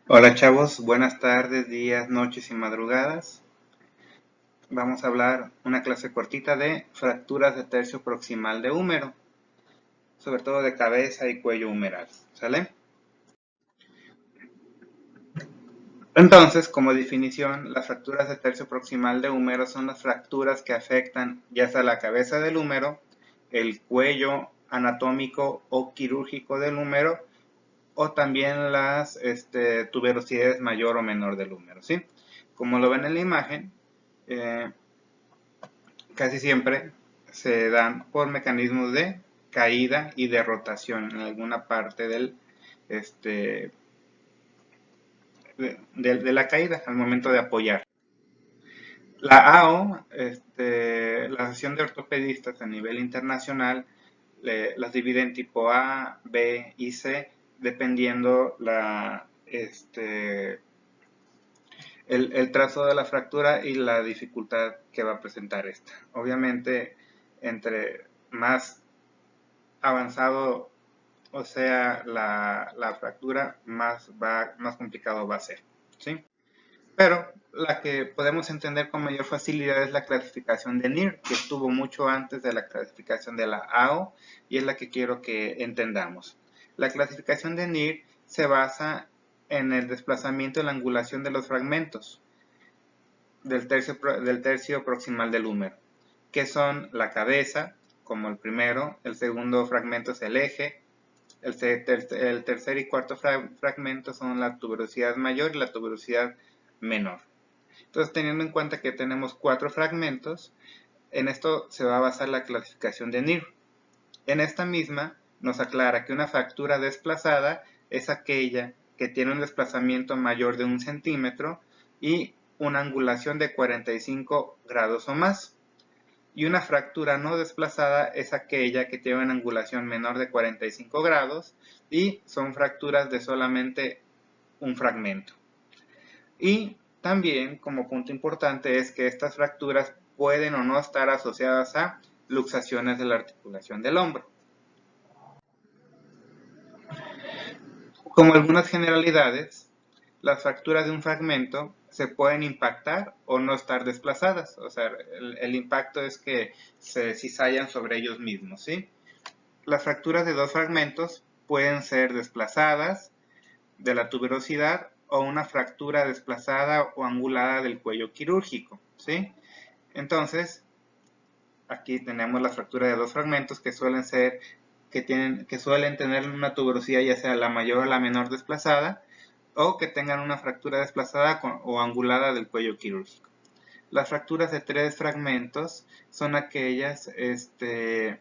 Hola chavos, buenas tardes, días, noches y madrugadas. Vamos a hablar una clase cortita de fracturas de tercio proximal de húmero, sobre todo de cabeza y cuello humeral, ¿sale? Entonces, como definición, las fracturas de tercio proximal de húmero son las fracturas que afectan ya sea la cabeza del húmero, el cuello anatómico o quirúrgico del húmero, o también las tuberosidades mayor o menor del húmero, ¿sí? Como lo ven en la imagen, eh, casi siempre se dan por mecanismos de caída y de rotación en alguna parte este, de la caída al momento de apoyar. La AO, la Asociación de Ortopedistas a nivel internacional, las divide en tipo A, B y C, dependiendo el trazo de la fractura y la dificultad que va a presentar esta. Obviamente, entre más avanzado o sea la fractura, más complicado va a ser, ¿sí? Pero la que podemos entender con mayor facilidad es la clasificación de NIR, que estuvo mucho antes de la clasificación de la AO, y es la que quiero que entendamos. La clasificación de NIR se basa en el desplazamiento y la angulación de los fragmentos del tercio proximal del húmero, que son la cabeza, como el primero, el segundo fragmento es el eje, el tercer y cuarto fragmento son la tuberosidad mayor y la tuberosidad menor. Entonces, teniendo en cuenta que tenemos 4 fragmentos, en esto se va a basar la clasificación de NIR. En esta misma nos aclara que una fractura desplazada es aquella que tiene un desplazamiento mayor de 1 centímetro y una angulación de 45 grados o más. Y una fractura no desplazada es aquella que tiene una angulación menor de 45 grados y son fracturas de solamente un fragmento. Y también, como punto importante, es que estas fracturas pueden o no estar asociadas a luxaciones de la articulación del hombro. Como algunas generalidades, las fracturas de un fragmento se pueden impactar o no estar desplazadas. O sea, el impacto es que se cizayan sobre ellos mismos, ¿sí? Las fracturas de dos fragmentos pueden ser desplazadas de la tuberosidad o una fractura desplazada o angulada del cuello quirúrgico, ¿sí? Entonces, aquí tenemos la fractura de dos fragmentos que suelen tener una tuberosidad ya sea la mayor o la menor desplazada, o que tengan una fractura desplazada o angulada del cuello quirúrgico. Las fracturas de tres fragmentos son aquellas que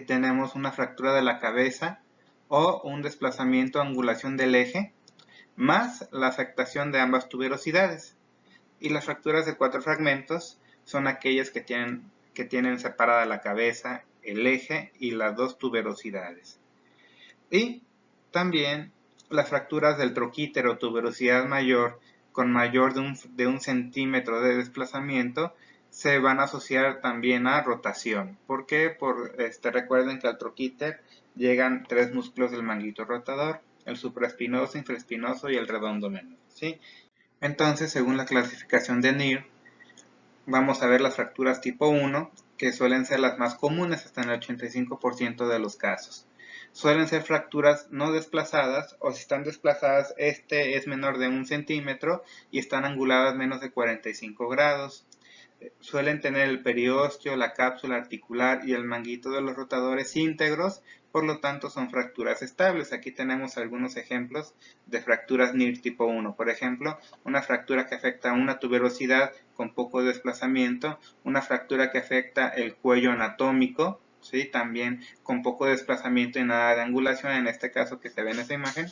tenemos una fractura de la cabeza o un desplazamiento o angulación del eje, más la afectación de ambas tuberosidades. Y las fracturas de cuatro fragmentos son aquellas que tienen separada la cabeza, el eje y las dos tuberosidades. Y también las fracturas del troquítero o tuberosidad mayor con mayor de un centímetro de desplazamiento se van a asociar también a rotación. ¿Por qué? Recuerden que al troquíter llegan tres músculos del manguito rotador, el supraespinoso, infraespinoso y el redondo menor, ¿sí? Entonces, según la clasificación de NIR, vamos a ver las fracturas tipo 1, que suelen ser las más comunes hasta en el 85% de los casos. Suelen ser fracturas no desplazadas, o si están desplazadas, este es menor de 1 centímetro y están anguladas menos de 45 grados. Suelen tener el periósteo, la cápsula articular y el manguito de los rotadores íntegros, por lo tanto son fracturas estables. Aquí tenemos algunos ejemplos de fracturas NIR tipo 1. Por ejemplo, una fractura que afecta a una tuberosidad con poco desplazamiento, una fractura que afecta el cuello anatómico, ¿sí? También con poco desplazamiento y nada de angulación, en este caso que se ve en esta imagen.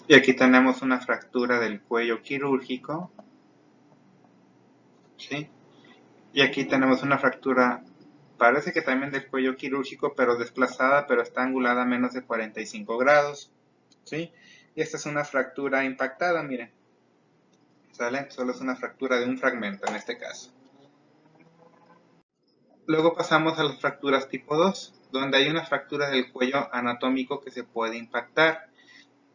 Y aquí tenemos una fractura del cuello quirúrgico, ¿sí? Y aquí tenemos una fractura, parece que también del cuello quirúrgico, pero desplazada, pero está angulada a menos de 45 grados, ¿sí? Y esta es una fractura impactada, miren, ¿sale? Solo es una fractura de un fragmento en este caso. Luego pasamos a las fracturas tipo 2, donde hay una fractura del cuello anatómico que se puede impactar.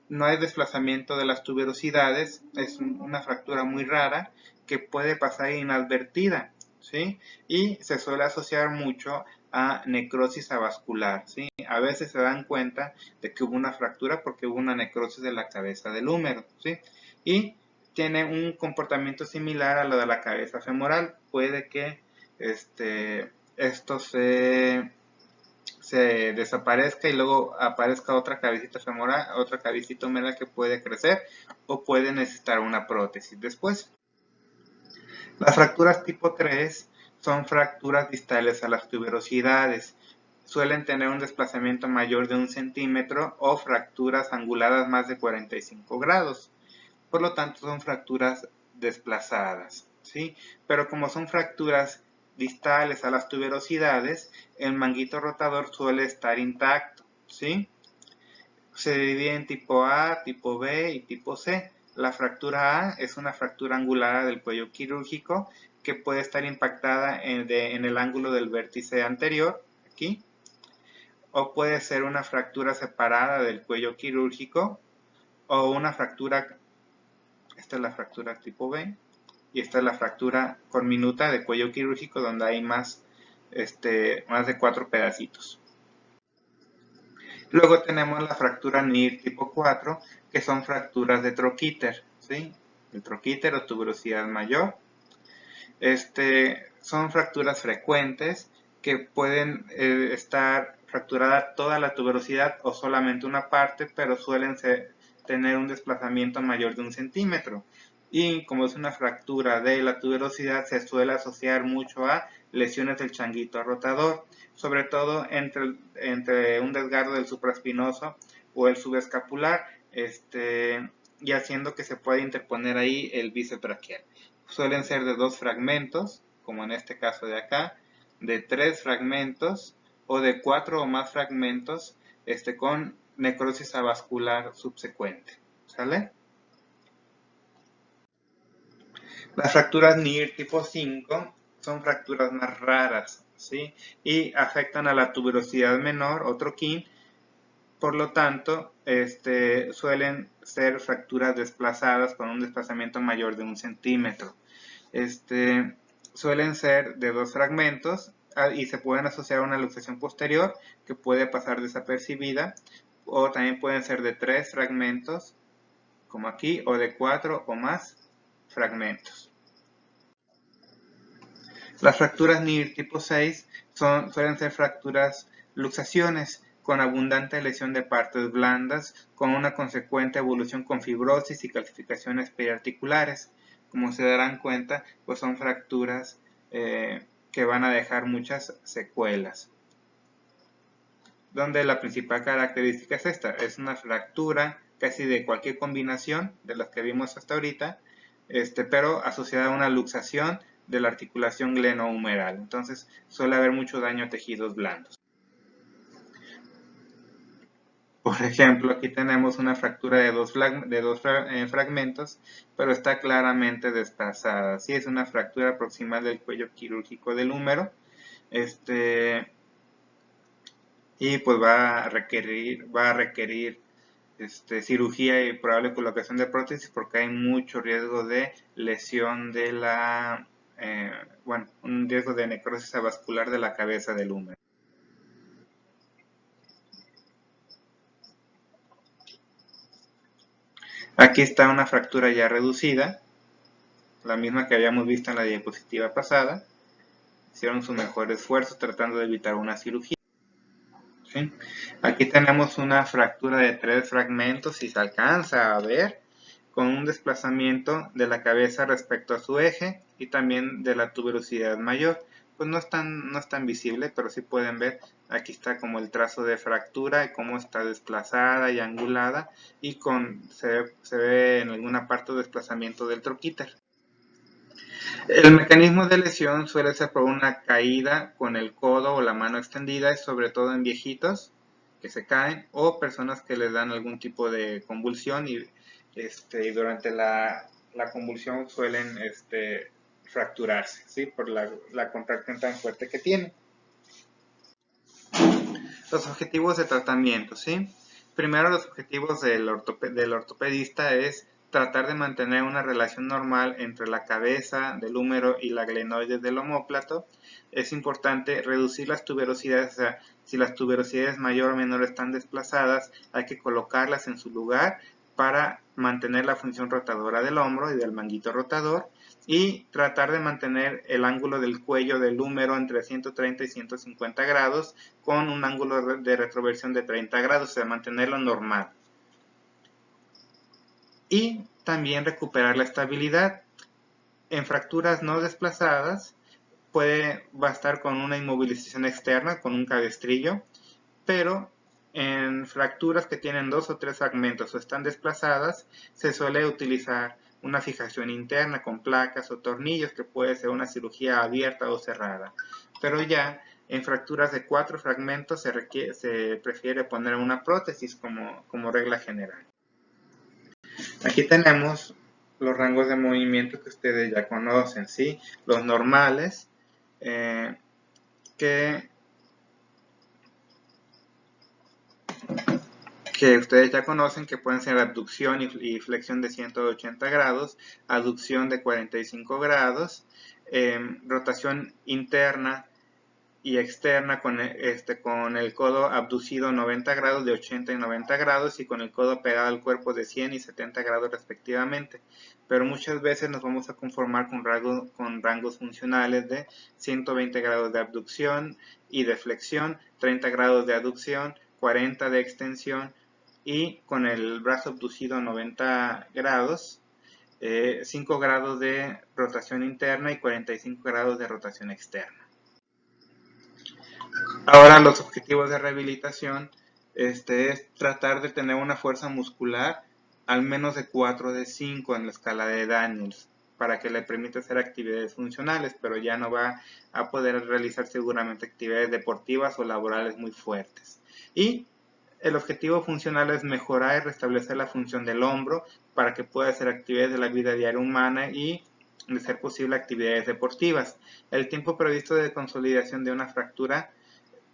no hay desplazamiento de las tuberosidades, es una fractura muy rara que puede pasar inadvertida, ¿sí? Y se suele asociar mucho a necrosis avascular, ¿sí? A veces se dan cuenta de que hubo una fractura porque hubo una necrosis de la cabeza del húmero, ¿sí? Y tiene un comportamiento similar a lo de la cabeza femoral. Puede que esto se desaparezca y luego aparezca otra cabecita femoral, otra cabecita húmera que puede crecer o puede necesitar una prótesis después. Las fracturas tipo 3 son fracturas distales a las tuberosidades. Suelen tener un desplazamiento mayor de 1 centímetro o fracturas anguladas más de 45 grados. Por lo tanto, son fracturas desplazadas, ¿sí? Pero como son fracturas distales a las tuberosidades, el manguito rotador suele estar intacto, ¿sí? Se divide en tipo A, tipo B y tipo C. La fractura A es una fractura angulada del cuello quirúrgico que puede estar impactada en el ángulo del vértice anterior, aquí, o puede ser una fractura separada del cuello quirúrgico o una fractura, esta es la fractura tipo B, y esta es la fractura conminuta de cuello quirúrgico donde hay más de 4 pedacitos. Luego tenemos la fractura NIR tipo 4, que son fracturas de troquíter, ¿sí? El troquíter o tuberosidad mayor. Son fracturas frecuentes que pueden estar fracturada toda la tuberosidad o solamente una parte, pero suelen tener un desplazamiento mayor de 1 centímetro. Y como es una fractura de la tuberosidad, se suele asociar mucho a lesiones del changuito rotador, sobre todo entre un desgarro del supraespinoso o el subescapular, y haciendo que se pueda interponer ahí el bíceps braquial. Suelen ser de 2 fragmentos, como en este caso de acá, de 3 fragmentos o de 4 o más fragmentos con necrosis avascular subsecuente. ¿Sale? Las fracturas NIR tipo 5 son fracturas más raras, ¿sí? Y afectan a la tuberosidad menor o troquín. Por lo tanto, suelen ser fracturas desplazadas con un desplazamiento mayor de 1 centímetro. Suelen ser de 2 fragmentos y se pueden asociar a una luxación posterior que puede pasar desapercibida, o también pueden ser de 3 fragmentos, como aquí, o de 4 o más fragmentos. Las fracturas NIR tipo 6 suelen ser fracturas luxaciones con abundante lesión de partes blandas, con una consecuente evolución con fibrosis y calcificaciones periarticulares. Como se darán cuenta, pues son fracturas que van a dejar muchas secuelas. Donde la principal característica es esta, es una fractura casi de cualquier combinación de las que vimos hasta ahorita, pero asociada a una luxación de la articulación glenohumeral. Entonces suele haber mucho daño a tejidos blandos. Por ejemplo, aquí tenemos una fractura de dos fragmentos, pero está claramente desplazada. Sí, es una fractura proximal del cuello quirúrgico del húmero. Y pues va a requerir cirugía y probable colocación de prótesis porque hay mucho riesgo de lesión de un riesgo de necrosis avascular de la cabeza del húmero. Aquí está una fractura ya reducida, la misma que habíamos visto en la diapositiva pasada. Hicieron su mejor esfuerzo tratando de evitar una cirugía. ¿Sí? Aquí tenemos una fractura de 3 fragmentos, si se alcanza a ver, con un desplazamiento de la cabeza respecto a su eje y también de la tuberosidad mayor. Pues no es tan visible, pero sí pueden ver, aquí está como el trazo de fractura y cómo está desplazada y angulada, y se ve en alguna parte el desplazamiento del troquíter. El mecanismo de lesión suele ser por una caída con el codo o la mano extendida, sobre todo en viejitos que se caen o personas que les dan algún tipo de convulsión y durante la convulsión suelen fracturarse, ¿sí? Por la contracción tan fuerte que tienen. Los objetivos de tratamiento, ¿sí? Primero, los objetivos del ortopedista es tratar de mantener una relación normal entre la cabeza del húmero y la glenoides del omóplato. Es importante reducir las tuberosidades, o sea, si las tuberosidades mayor o menor están desplazadas, hay que colocarlas en su lugar para mantener la función rotadora del hombro y del manguito rotador, y tratar de mantener el ángulo del cuello del húmero entre 130 y 150 grados con un ángulo de retroversión de 30 grados, o sea, mantenerlo normal. Y también recuperar la estabilidad. En fracturas no desplazadas puede bastar con una inmovilización externa, con un cabestrillo, pero en fracturas que tienen 2 o 3 fragmentos o están desplazadas, se suele utilizar una fijación interna con placas o tornillos, que puede ser una cirugía abierta o cerrada. Pero ya en fracturas de 4 fragmentos se prefiere poner una prótesis como regla general. Aquí tenemos los rangos de movimiento que ustedes ya conocen, ¿sí? Los normales, que ustedes ya conocen, que pueden ser abducción y flexión de 180 grados, aducción de 45 grados, rotación interna y externa con el codo abducido 90 grados, de 80 y 90 grados, y con el codo pegado al cuerpo de 100 y 70 grados respectivamente. Pero muchas veces nos vamos a conformar con rangos funcionales de 120 grados de abducción y de flexión, 30 grados de aducción, 40 de extensión, y con el brazo abducido 90 grados, 5 grados de rotación interna y 45 grados de rotación externa. Ahora, los objetivos de rehabilitación es tratar de tener una fuerza muscular al menos de 4 de 5 en la escala de Daniels, para que le permita hacer actividades funcionales, pero ya no va a poder realizar seguramente actividades deportivas o laborales muy fuertes. Y el objetivo funcional es mejorar y restablecer la función del hombro para que pueda hacer actividades de la vida diaria humana y, de ser posible, actividades deportivas. El tiempo previsto de consolidación de una fractura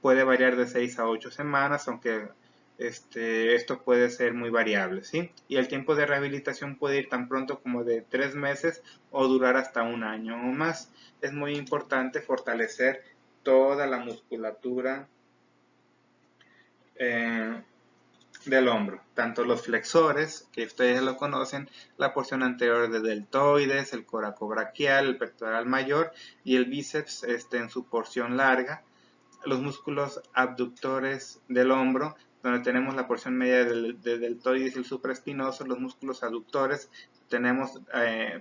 puede variar de 6 a 8 semanas, aunque esto puede ser muy variable, ¿sí? Y el tiempo de rehabilitación puede ir tan pronto como de 3 meses o durar hasta un año o más. Es muy importante fortalecer toda la musculatura del hombro, tanto los flexores, que ustedes lo conocen, la porción anterior del deltoides, el coracobraquial, el pectoral mayor y el bíceps en su porción larga, los músculos abductores del hombro, donde tenemos la porción media del deltoides y el supraespinoso, los músculos aductores, tenemos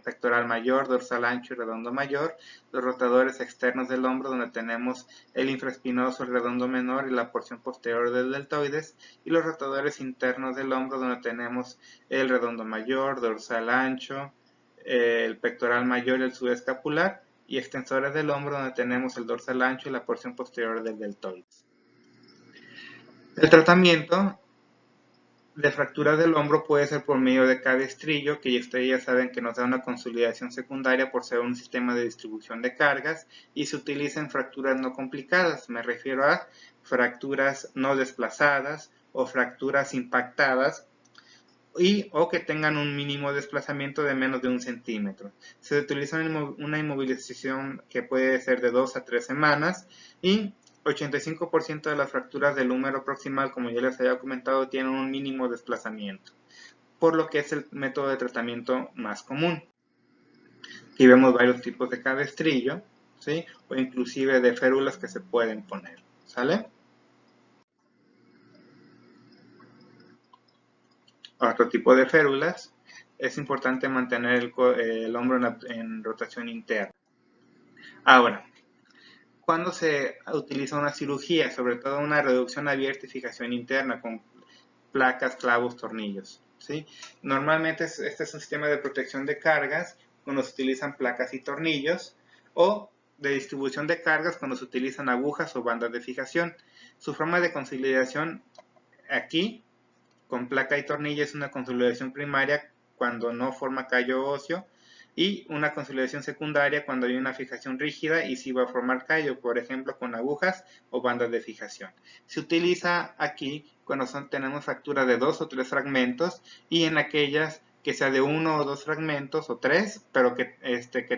pectoral mayor, dorsal ancho y redondo mayor, los rotadores externos del hombro, donde tenemos el infraespinoso, el redondo menor y la porción posterior del deltoides, y los rotadores internos del hombro, donde tenemos el redondo mayor, dorsal ancho, el pectoral mayor y el subescapular, y extensores del hombro, donde tenemos el dorsal ancho y la porción posterior del deltoides. El tratamiento de fracturas del hombro puede ser por medio de cabestrillo, que ustedes ya saben que nos da una consolidación secundaria por ser un sistema de distribución de cargas, y se utiliza en fracturas no complicadas. Me refiero a fracturas no desplazadas o fracturas impactadas, o que tengan un mínimo desplazamiento de menos de 1 centímetro. Se utiliza una inmovilización que puede ser de 2 a 3 semanas, y 85% de las fracturas del húmero proximal, como ya les había comentado, tienen un mínimo desplazamiento, por lo que es el método de tratamiento más común. Aquí vemos varios tipos de cabestrillo, ¿sí? O inclusive de férulas que se pueden poner, ¿sale? Otro tipo de férulas, es importante mantener el hombro en rotación interna. Ahora, cuando se utiliza una cirugía, sobre todo una reducción abierta y fijación interna con placas, clavos, tornillos, ¿sí? Normalmente este es un sistema de protección de cargas cuando se utilizan placas y tornillos, o de distribución de cargas cuando se utilizan agujas o bandas de fijación. Su forma de consolidación aquí, con placa y tornillo, es una consolidación primaria cuando no forma callo óseo, y una consolidación secundaria cuando hay una fijación rígida y sí va a formar callo, por ejemplo con agujas o bandas de fijación. Se utiliza aquí cuando tenemos fractura de 2 o 3 fragmentos, y en aquellas que sea de 1 o 2 fragmentos o 3, pero que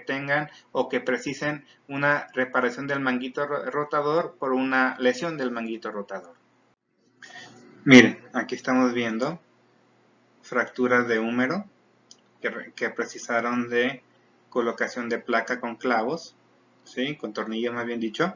tengan o que precisen una reparación del manguito rotador por una lesión del manguito rotador. Miren, aquí estamos viendo fracturas de húmero que precisaron de colocación de placa con clavos, ¿sí? Con tornillos más bien dicho,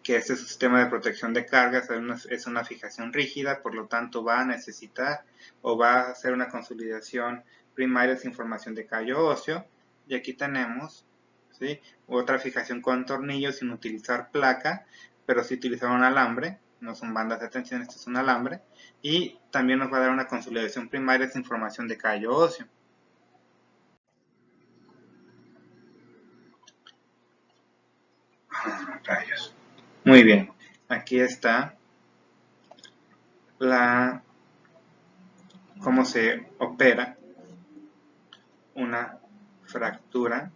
que este sistema de protección de cargas es una fijación rígida, por lo tanto va a necesitar o va a hacer una consolidación primaria sin formación de callo óseo. Y aquí tenemos, ¿sí?, otra fijación con tornillos sin utilizar placa, pero sí utilizar un alambre, no son bandas de tensión, esto es un alambre, y también nos va a dar una consolidación primaria sin formación de callo óseo. Rayos. Muy bien, aquí está cómo se opera una fractura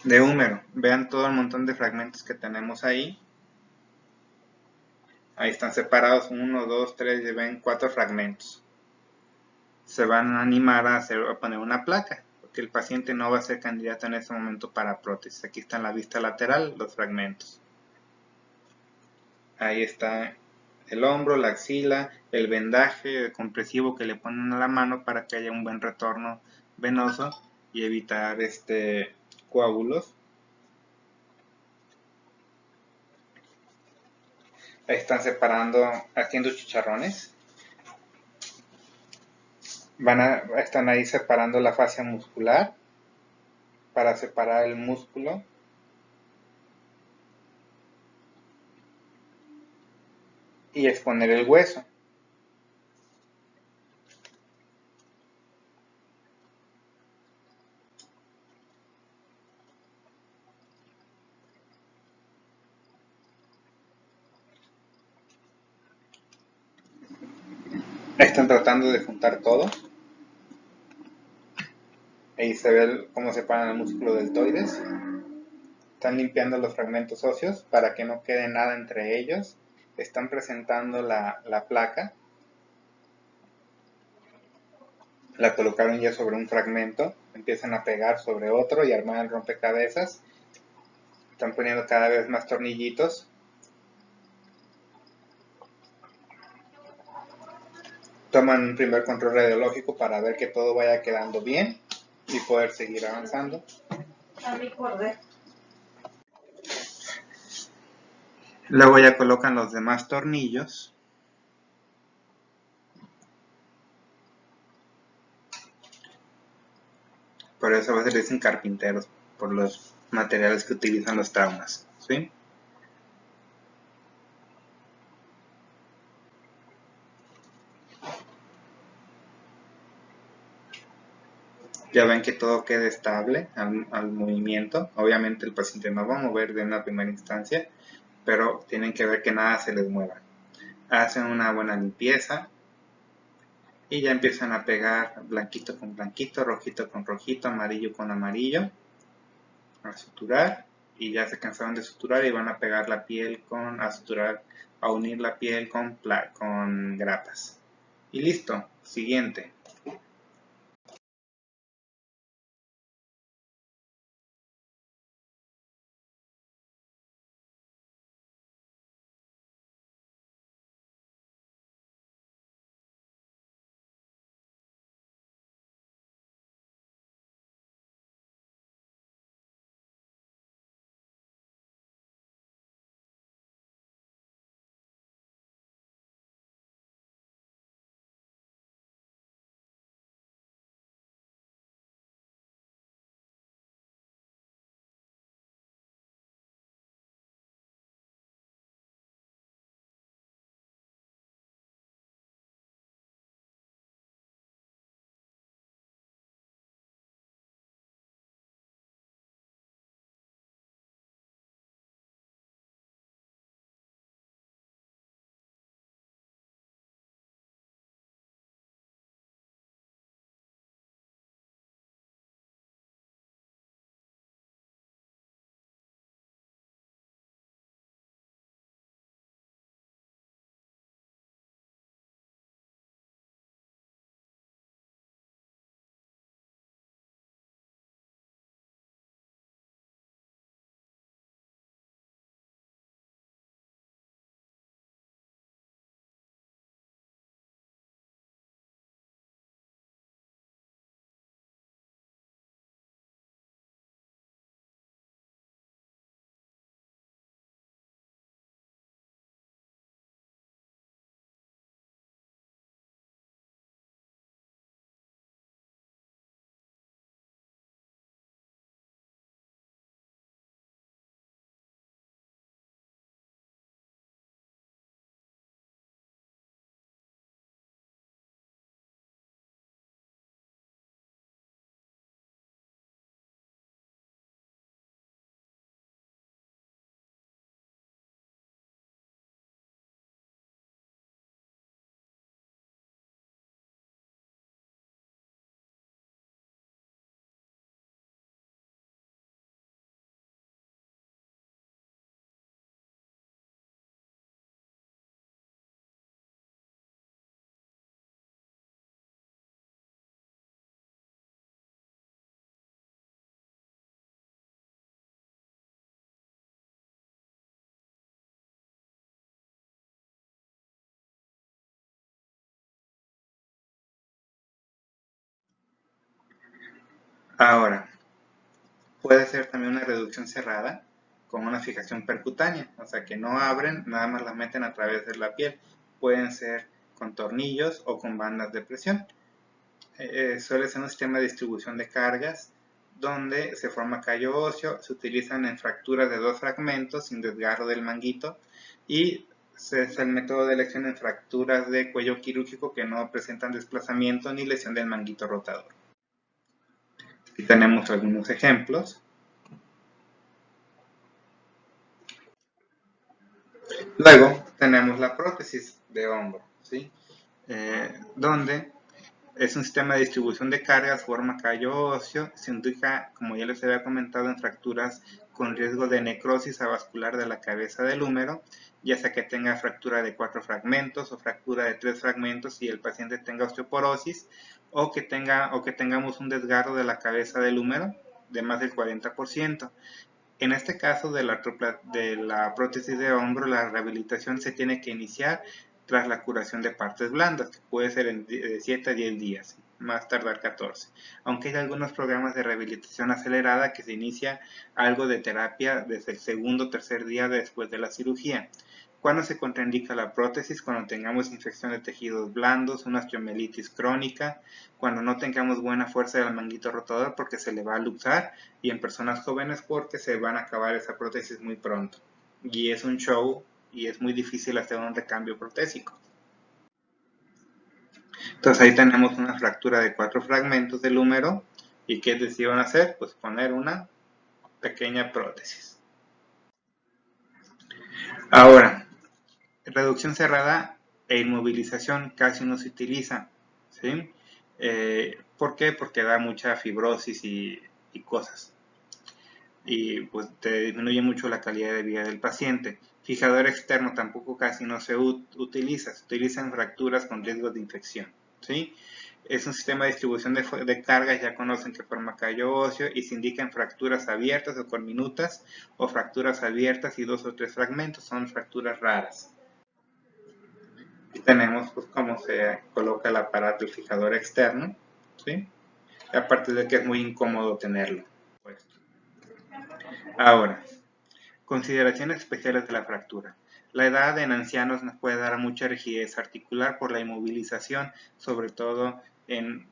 de húmero. Vean todo el montón de fragmentos que tenemos ahí. Ahí están separados 1, 2, 3, y ven 4 fragmentos. Se van a animar a poner una placa, porque el paciente no va a ser candidato en este momento para prótesis. Aquí está en la vista lateral los fragmentos. Ahí está el hombro, la axila, el vendaje compresivo que le ponen a la mano para que haya un buen retorno venoso y evitar coágulos. Ahí están separando, haciendo chicharrones. Están ahí separando la fascia muscular para separar el músculo. Y exponer el hueso. Están tratando de juntar todo. Ahí se ve cómo separan el músculo deltoides. Están limpiando los fragmentos óseos para que no quede nada entre ellos. Están presentando la placa. La colocaron ya sobre un fragmento. Empiezan a pegar sobre otro y armar el rompecabezas. Están poniendo cada vez más tornillitos. Toman un primer control radiológico para ver que todo vaya quedando bien y poder seguir avanzando. Luego ya colocan los demás tornillos. Por eso a veces le dicen carpinteros, por los materiales que utilizan los traumas, ¿sí? Ya ven que todo queda estable al movimiento. Obviamente el paciente no va a mover de una primera instancia, pero tienen que ver que nada se les mueva. Hacen una buena limpieza y ya empiezan a pegar blanquito con blanquito, rojito con rojito, amarillo con amarillo, a suturar, y ya se cansaron de suturar y van a pegar la piel a unir la piel con grapas. Y listo, siguiente. Ahora, puede ser también una reducción cerrada con una fijación percutánea, o sea que no abren, nada más la meten a través de la piel. Pueden ser con tornillos o con bandas de presión. Suele ser un sistema de distribución de cargas donde se forma callo óseo, se utilizan en fracturas de 2 fragmentos sin desgarro del manguito y es el método de elección en fracturas de cuello quirúrgico que no presentan desplazamiento ni lesión del manguito rotador. Aquí tenemos algunos ejemplos. Luego tenemos la prótesis de hombro, ¿sí? Donde es un sistema de distribución de cargas, forma callo óseo, se indica, como ya les había comentado, en fracturas con riesgo de necrosis avascular de la cabeza del húmero, ya sea que tenga fractura de 4 fragmentos o fractura de 3 fragmentos y el paciente tenga osteoporosis, o que tengamos un desgarro de la cabeza del húmero de más del 40%. En este caso de la prótesis de hombro, la rehabilitación se tiene que iniciar tras la curación de partes blandas, que puede ser en 7 a 10 días, más tardar 14. Aunque hay algunos programas de rehabilitación acelerada que se inicia algo de terapia desde el segundo o tercer día después de la cirugía. ¿Cuándo se contraindica la prótesis? Cuando tengamos infección de tejidos blandos, una osteomielitis crónica, cuando no tengamos buena fuerza del manguito rotador porque se le va a luxar, y en personas jóvenes porque se van a acabar esa prótesis muy pronto. Y es un show y es muy difícil hacer un recambio protésico. Entonces ahí tenemos una fractura de 4 fragmentos del húmero. ¿Y qué decidieron hacer? Pues poner una pequeña prótesis. Ahora, reducción cerrada e inmovilización casi no se utiliza, ¿sí? ¿Por qué? Porque da mucha fibrosis y cosas. Y pues te disminuye mucho la calidad de vida del paciente. Fijador externo tampoco casi no se utiliza, se utiliza en fracturas con riesgo de infección, ¿sí? Es un sistema de distribución de cargas, ya conocen que forma callo óseo y se indica en fracturas abiertas o conminutas o fracturas abiertas y 2 o 3 fragmentos, son fracturas raras. Aquí tenemos pues cómo se coloca el aparato el fijador externo, ¿sí? Aparte de que es muy incómodo tenerlo puesto. Ahora, consideraciones especiales de la fractura. La edad en ancianos nos puede dar mucha rigidez articular por la inmovilización, sobre todo en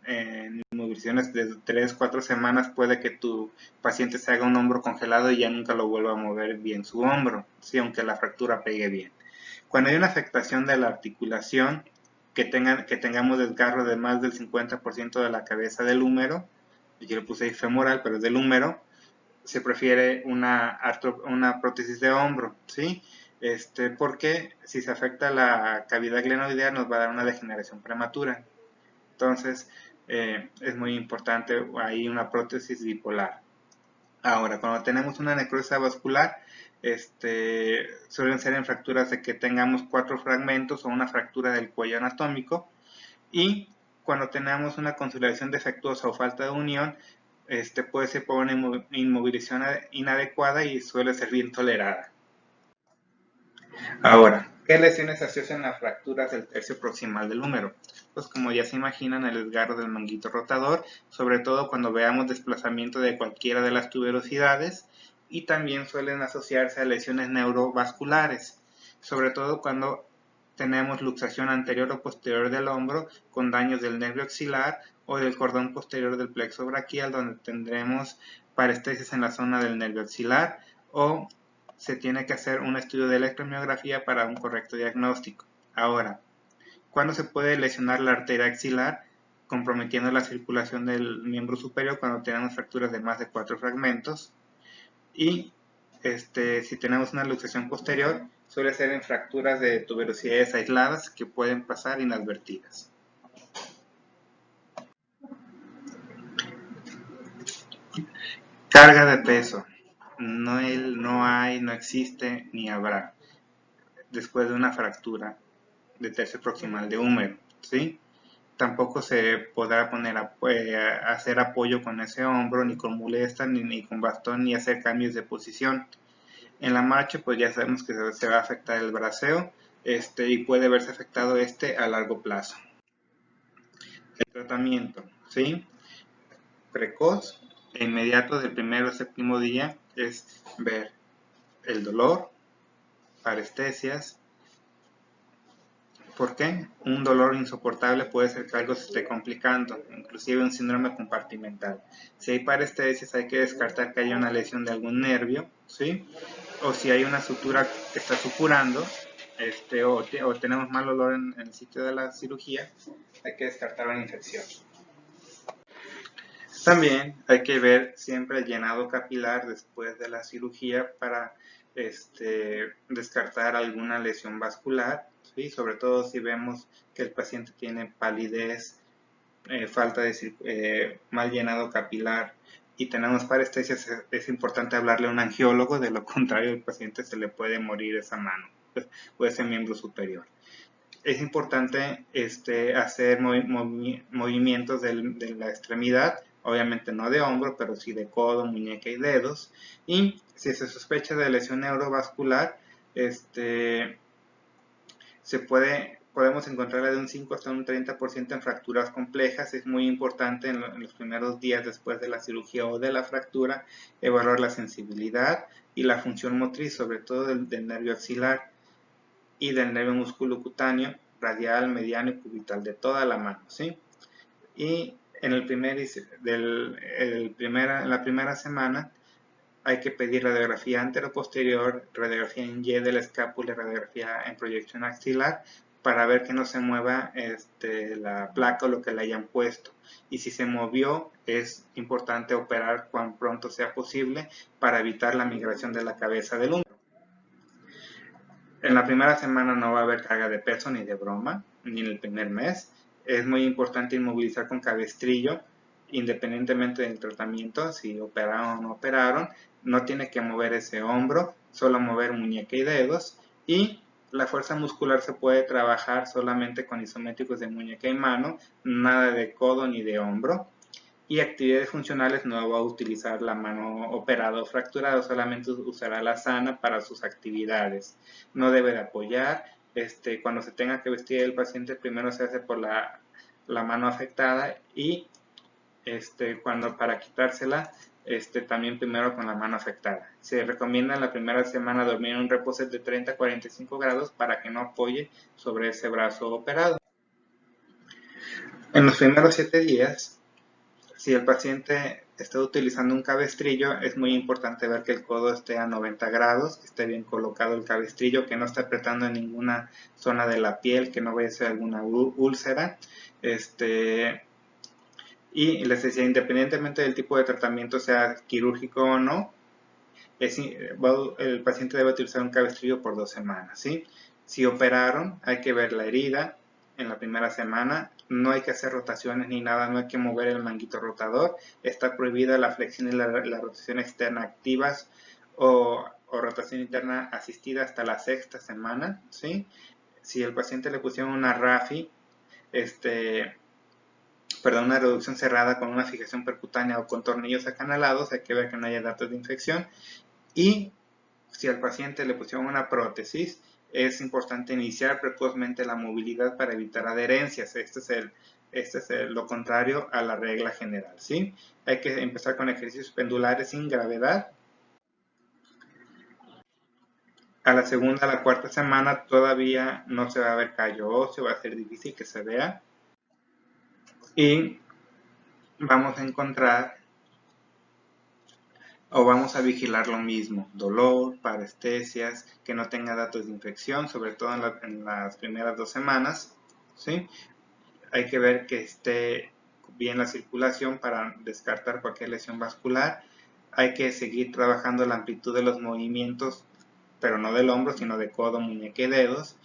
inmovilizaciones de 3-4 semanas puede que tu paciente se haga un hombro congelado y ya nunca lo vuelva a mover bien su hombro, ¿sí? Aunque la fractura pegue bien. Cuando hay una afectación de la articulación, que tengamos desgarro de más del 50% de la cabeza del húmero, yo le puse ahí femoral, pero es del húmero, se prefiere una prótesis de hombro, ¿sí? Porque si se afecta la cavidad glenoidea nos va a dar una degeneración prematura. Entonces, es muy importante ahí una prótesis bipolar. Ahora, cuando tenemos una necrosis vascular, suelen ser en fracturas de que tengamos 4 fragmentos o una fractura del cuello anatómico, y cuando tenemos una consolidación defectuosa o falta de unión, puede ser por una inmovilización inadecuada y suele ser bien tolerada. Ahora, ¿qué lesiones asocian las fracturas del tercio proximal del húmero? Pues como ya se imaginan, el desgarro del manguito rotador, sobre todo cuando veamos desplazamiento de cualquiera de las tuberosidades, y también suelen asociarse a lesiones neurovasculares, sobre todo cuando tenemos luxación anterior o posterior del hombro con daños del nervio axilar o del cordón posterior del plexo braquial, donde tendremos parestesis en la zona del nervio axilar, o se tiene que hacer un estudio de electromiografía para un correcto diagnóstico. Ahora, ¿cuándo se puede lesionar la arteria axilar comprometiendo la circulación del miembro superior? Cuando tenemos fracturas de más de 4 fragmentos. Y si tenemos una luxación posterior, suele ser en fracturas de tuberosidades aisladas que pueden pasar inadvertidas. Carga de peso. No existe ni habrá después de una fractura de tercio proximal de húmero, ¿sí? Tampoco se podrá hacer apoyo con ese hombro, ni con muleta, ni con bastón, ni hacer cambios de posición. En la marcha, pues ya sabemos que se va a afectar el braceo, y puede verse afectado a largo plazo. El tratamiento, ¿sí? Precoz inmediato del primero al séptimo día es ver el dolor, parestesias. ¿Por qué? Un dolor insoportable puede ser que algo se esté complicando, inclusive un síndrome compartimental. Si hay parestesias, hay que descartar que haya una lesión de algún nervio, ¿sí? O si hay una sutura que está supurando, o tenemos mal olor en el sitio de la cirugía, hay que descartar una infección. También hay que ver siempre el llenado capilar después de la cirugía para descartar alguna lesión vascular, ¿sí? Sobre todo si vemos que el paciente tiene palidez, falta de mal llenado capilar y tenemos parestesias, es importante hablarle a un angiólogo, de lo contrario el paciente se le puede morir esa mano o ese miembro superior. Es importante hacer movimientos de la extremidad, obviamente no de hombro, pero sí de codo, muñeca y dedos. Y si se sospecha de lesión neurovascular, podemos encontrarla de un 5 hasta un 30% en fracturas complejas. Es muy importante en los primeros días después de la cirugía o de la fractura evaluar la sensibilidad y la función motriz, sobre todo del nervio axilar y del nervio musculocutáneo, radial, mediano y cubital, de toda la mano, ¿sí? Y en la primera semana hay que pedir radiografía anteroposterior, radiografía en Y de la escápula y radiografía en proyección axilar para ver que no se mueva la placa o lo que le hayan puesto. Y si se movió, es importante operar cuan pronto sea posible para evitar la migración de la cabeza del hombro. En la primera semana no va a haber carga de peso ni de broma, ni en el primer mes. Es muy importante inmovilizar con cabestrillo, independientemente del tratamiento, si operaron o no operaron. No tiene que mover ese hombro, solo mover muñeca y dedos. Y la fuerza muscular se puede trabajar solamente con isométricos de muñeca y mano, nada de codo ni de hombro. Y actividades funcionales no va a utilizar la mano operada o fracturada, solamente usará la sana para sus actividades. No debe de apoyar. Cuando se tenga que vestir el paciente, primero se hace por la mano afectada y para quitársela, también primero con la mano afectada. Se recomienda en la primera semana dormir en un reposo de 30 a 45 grados para que no apoye sobre ese brazo operado. En los primeros 7 días, si el paciente está utilizando un cabestrillo, es muy importante ver que el codo esté a 90 grados, que esté bien colocado el cabestrillo, que no esté apretando en ninguna zona de la piel, que no vaya a ser alguna úlcera. Y les decía, independientemente del tipo de tratamiento, sea quirúrgico o no, el paciente debe utilizar un cabestrillo por 2 semanas, ¿sí? Si operaron, hay que ver la herida en la primera semana, no hay que hacer rotaciones ni nada, no hay que mover el manguito rotador, está prohibida la flexión y la rotación externa activas o rotación interna asistida hasta la 6ª semana, ¿sí? Si el paciente le pusieron una RAFI, una reducción cerrada con una fijación percutánea o con tornillos acanalados, hay que ver que no haya datos de infección. Y si al paciente le pusieron una prótesis, es importante iniciar precozmente la movilidad para evitar adherencias. Este es lo contrario a la regla general, ¿sí? Hay que empezar con ejercicios pendulares sin gravedad. A la segunda, a la 4ª semana todavía no se va a ver callo óseo, va a ser difícil que se vea. Y vamos a encontrar o vamos a vigilar lo mismo, dolor, parestesias, que no tenga datos de infección, sobre todo en las primeras 2 semanas, ¿sí? Hay que ver que esté bien la circulación para descartar cualquier lesión vascular. Hay que seguir trabajando la amplitud de los movimientos, pero no del hombro, sino de codo, muñeca y dedos.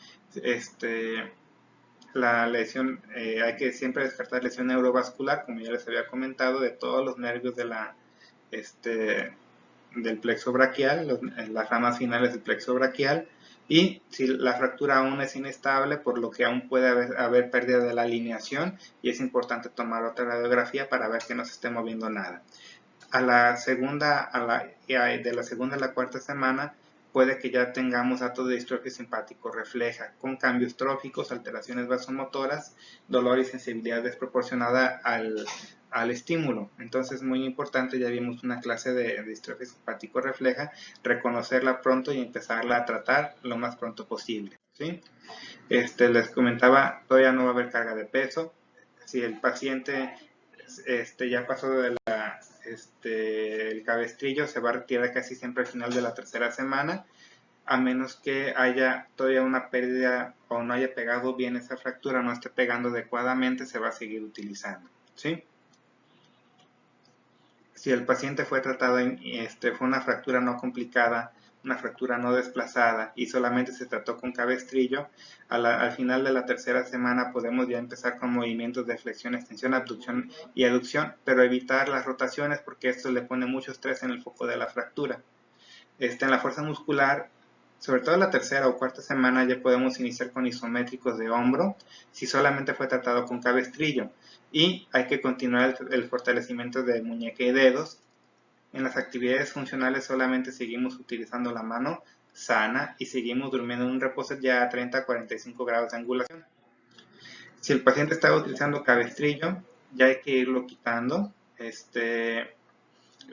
La lesión, hay que siempre descartar lesión neurovascular, como ya les había comentado, de todos los nervios de del plexo braquial, las ramas finales del plexo braquial, y si la fractura aún es inestable, por lo que aún puede haber pérdida de la alineación, y es importante tomar otra radiografía para ver que no se esté moviendo nada. De la segunda a la 4ª semana puede que ya tengamos datos de distrofia simpático refleja, con cambios tróficos, alteraciones vasomotoras, dolor y sensibilidad desproporcionada al estímulo. Entonces es muy importante, ya vimos una clase de distrofia simpático refleja, reconocerla pronto y empezarla a tratar lo más pronto posible, ¿sí? Les comentaba, todavía no va a haber carga de peso. Si el paciente ya pasó de el cabestrillo, se va a retirar casi siempre al final de la tercera semana, a menos que haya todavía una pérdida o no haya pegado bien esa fractura, no esté pegando adecuadamente, se va a seguir utilizando, ¿sí? Si el paciente fue tratado fue una fractura no complicada, una fractura no desplazada y solamente se trató con cabestrillo, al final de la tercera semana podemos ya empezar con movimientos de flexión, extensión, abducción y aducción, pero evitar las rotaciones porque esto le pone mucho estrés en el foco de la fractura. En la fuerza muscular, sobre todo en la tercera o cuarta semana, ya podemos iniciar con isométricos de hombro si solamente fue tratado con cabestrillo, y hay que continuar el fortalecimiento de muñeca y dedos. En las actividades funcionales solamente seguimos utilizando la mano sana y seguimos durmiendo en un reposo ya a 30 a 45 grados de angulación. Si el paciente estaba utilizando cabestrillo, ya hay que irlo quitando,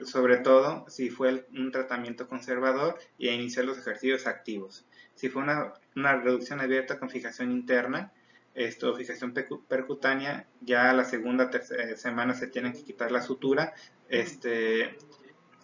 sobre todo si fue un tratamiento conservador, y a iniciar los ejercicios activos. Si fue una reducción abierta con fijación interna o fijación percutánea, ya a la segunda semana se tiene que quitar la sutura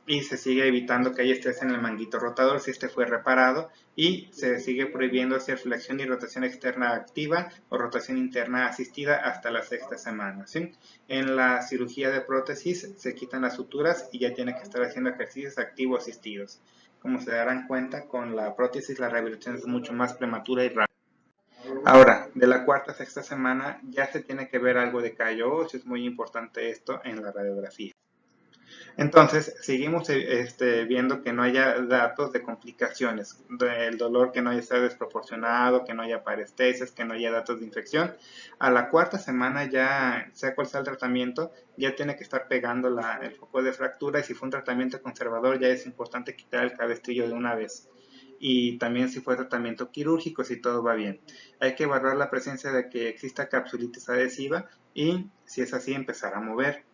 y se sigue evitando que haya estrés en el manguito rotador si fue reparado, y se sigue prohibiendo hacer flexión y rotación externa activa o rotación interna asistida hasta la sexta semana, ¿sí? En la cirugía de prótesis se quitan las suturas y ya tiene que estar haciendo ejercicios activos asistidos. Como se darán cuenta, con la prótesis la rehabilitación es mucho más prematura y rápida. Ahora, de la cuarta a sexta semana ya se tiene que ver algo de callo óseo, es muy importante esto en la radiografía. Entonces, seguimos viendo que no haya datos de complicaciones, del dolor que no haya sido desproporcionado, que no haya parestesias, que no haya datos de infección. A la cuarta semana ya, sea cual sea el tratamiento, ya tiene que estar pegando el foco de fractura, y si fue un tratamiento conservador ya es importante quitar el cabestrillo de una vez. Y también si fue tratamiento quirúrgico, si todo va bien. Hay que evaluar la presencia de que exista capsulitis adhesiva y, si es así, empezar a mover.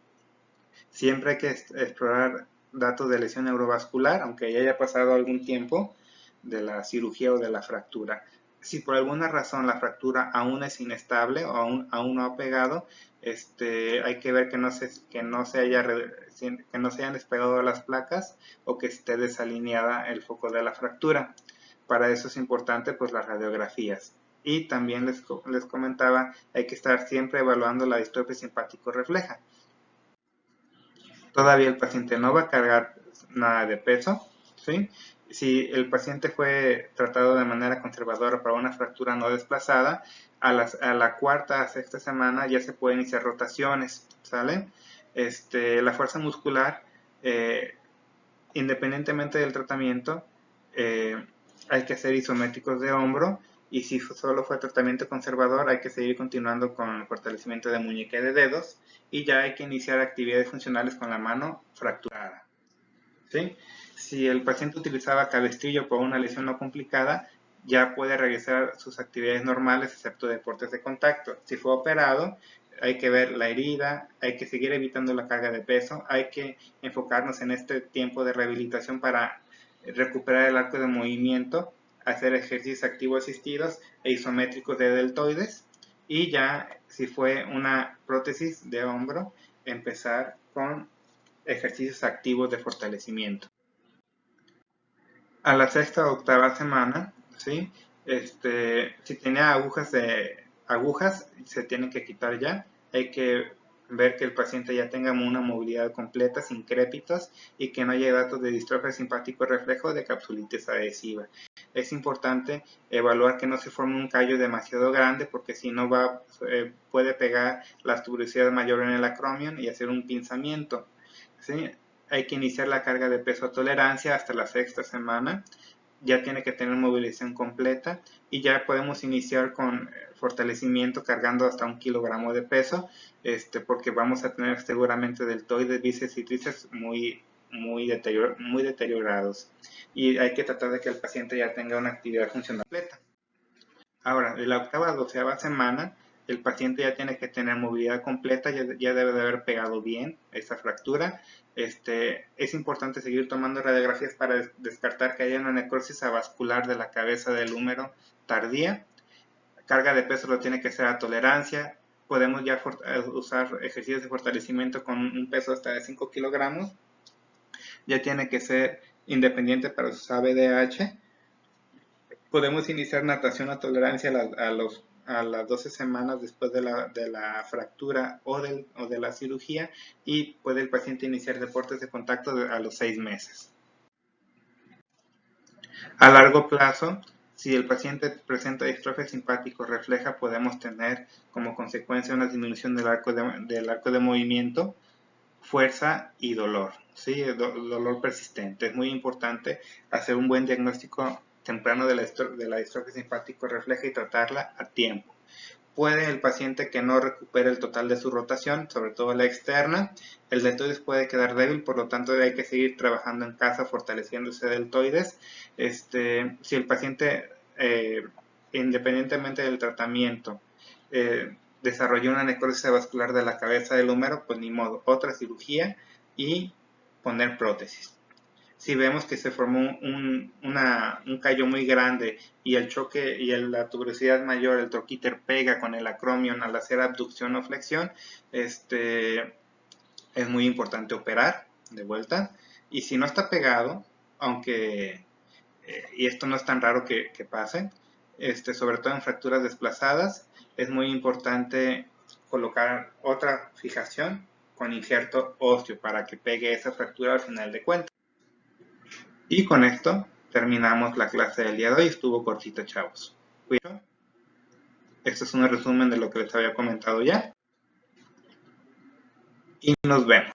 Siempre hay que explorar datos de lesión neurovascular, aunque ya haya pasado algún tiempo de la cirugía o de la fractura. Si por alguna razón la fractura aún es inestable o aún no ha pegado, hay que ver que no se hayan despegado las placas o que esté desalineada el foco de la fractura. Para eso es importante pues las radiografías. Y también les comentaba, hay que estar siempre evaluando la distrofia simpático refleja. Todavía el paciente no va a cargar nada de peso, ¿sí? Si el paciente fue tratado de manera conservadora para una fractura no desplazada, a la cuarta a sexta semana ya se pueden iniciar rotaciones, ¿sale? La fuerza muscular, independientemente del tratamiento, hay que hacer isométricos de hombro, y si solo fue tratamiento conservador hay que seguir continuando con el fortalecimiento de muñeca y de dedos, y ya hay que iniciar actividades funcionales con la mano fracturada, ¿sí? Si el paciente utilizaba cabestrillo por una lesión no complicada, ya puede regresar sus actividades normales excepto deportes de contacto. Si fue operado, hay que ver la herida, hay que seguir evitando la carga de peso, hay que enfocarnos en este tiempo de rehabilitación para recuperar el arco de movimiento, hacer ejercicios activos asistidos e isométricos de deltoides, y ya si fue una prótesis de hombro, empezar con ejercicios activos de fortalecimiento. A la sexta o octava semana, ¿sí? Si tenía agujas, se tienen que quitar ya. Hay que ver que el paciente ya tenga una movilidad completa, sin crépitos, y que no haya datos de distrofia simpático reflejo de capsulitis adhesiva. Es importante evaluar que no se forme un callo demasiado grande, porque si no puede pegar la tuberosidad mayor en el acromion y hacer un pinzamiento, ¿sí? Hay que iniciar la carga de peso a tolerancia hasta la sexta semana. Ya tiene que tener movilización completa, y ya podemos iniciar con fortalecimiento cargando hasta 1 kilogramo de peso, porque vamos a tener seguramente deltoides, bíceps y tríceps muy muy deteriorados y hay que tratar de que el paciente ya tenga una actividad funcional completa. Ahora, de la 8ª a 12ª semana, el paciente ya tiene que tener movilidad completa, ya debe de haber pegado bien esa fractura. Es importante seguir tomando radiografías para descartar que haya una necrosis avascular de la cabeza del húmero tardía. Carga de peso lo tiene que hacer a tolerancia. Podemos ya usar ejercicios de fortalecimiento con un peso hasta de 5 kilogramos. Ya tiene que ser independiente para sus ABDH. Podemos iniciar natación a tolerancia a las 12 semanas después de la fractura o de la cirugía, y puede el paciente iniciar deportes de contacto a los 6 meses. A largo plazo, si el paciente presenta distrofia simpático refleja, podemos tener como consecuencia una disminución del arco de movimiento, fuerza y dolor, ¿sí? Dolor persistente. Es muy importante hacer un buen diagnóstico temprano de la distrofia simpático refleja y tratarla a tiempo. Puede el paciente que no recupere el total de su rotación, sobre todo la externa, el deltoides puede quedar débil, por lo tanto hay que seguir trabajando en casa fortaleciendo ese deltoides. Si el paciente, independientemente del tratamiento, desarrolló una necrosis vascular de la cabeza del húmero, pues ni modo, otra cirugía y poner prótesis. Si vemos que se formó un callo muy grande y el choque y la tuberosidad mayor, el troquíter pega con el acromion al hacer abducción o flexión, es muy importante operar de vuelta. Y si no está pegado, aunque, y esto no es tan raro que pase, sobre todo en fracturas desplazadas, es muy importante colocar otra fijación con injerto óseo para que pegue esa fractura al final de cuentas. Y con esto terminamos la clase del día de hoy. Estuvo cortita, chavos. Cuidado. Este es un resumen de lo que les había comentado ya. Y nos vemos.